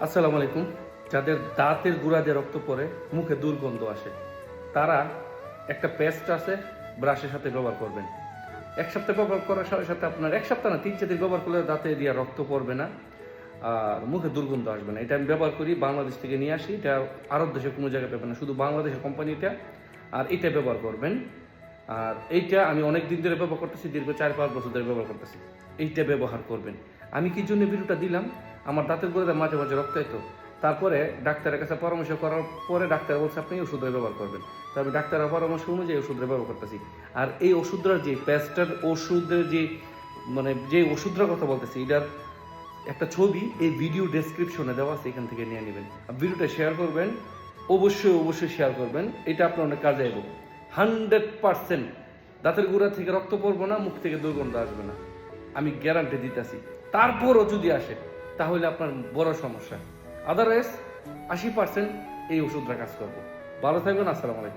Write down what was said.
আসসালামু আলাইকুম। যাদের দাঁতের গোড়া দিয়ে রক্ত পড়ে, মুখে দুর্গন্ধ আসে, তারা একটা পেস্ট আছে, ব্রাশের সাথে ব্যবহার করবেন। এক সপ্তাহ ব্যবহার করার সাথে সাথে আপনার, এক সপ্তাহ না 3-4 দিন ব্যবহার করলে দাঁতে দিয়ে রক্ত পড়বে না আর মুখে দুর্গন্ধ আসবে না। এটা আমি ব্যবহার করি, বাংলাদেশ থেকে নিয়ে আসি। এটা আরব দেশে কোনো জায়গায় পাবেন না, শুধু বাংলাদেশের কোম্পানিটা। আর এটা ব্যবহার করবেন। আর এইটা আমি অনেক দিন ধরে ব্যবহার করতেছি, দীর্ঘ 4-5 বছর ধরে ব্যবহার করতেছি। এইটা ব্যবহার করবেন। আমি কি জন্য ভিডিওটা দিলাম, আমার দাঁতের গোড়াতে মাঝে মাঝে রক্ত হতো। তারপরে ডাক্তারের কাছে পরামর্শ করার পরে ডাক্তার বলছে আপনি ওষুধের ব্যবহার করবেন। তো আমি ডাক্তারের পরামর্শ অনুযায়ী ওষুধের ব্যবহার করতেছি। আর এই ওষুধটার যে পেস্টার ওষুধের যে যে ওষুধটার কথা বলতেছি, এটার একটা ছবি এই ভিডিও ডেসক্রিপশনে দেওয়া আছে, এখান থেকে নিয়ে নেবেন। ভিডিওটা শেয়ার করবেন, অবশ্যই শেয়ার করবেন। এটা আপনার অনেক কাজে আসবে। 100% দাঁতের গোড়া থেকে রক্ত পড়বো না, মুখ থেকে দুর্গন্ধ আসবে না, আমি গ্যারান্টি দিতেছি। তারপরও যদি আসে তাহলে আপনার বড় সমস্যা। আদারওয়াইজ 80% এই ওষুধটা কাজ করবো। ভালো থাকবেন। আসসালামু আলাইকুম।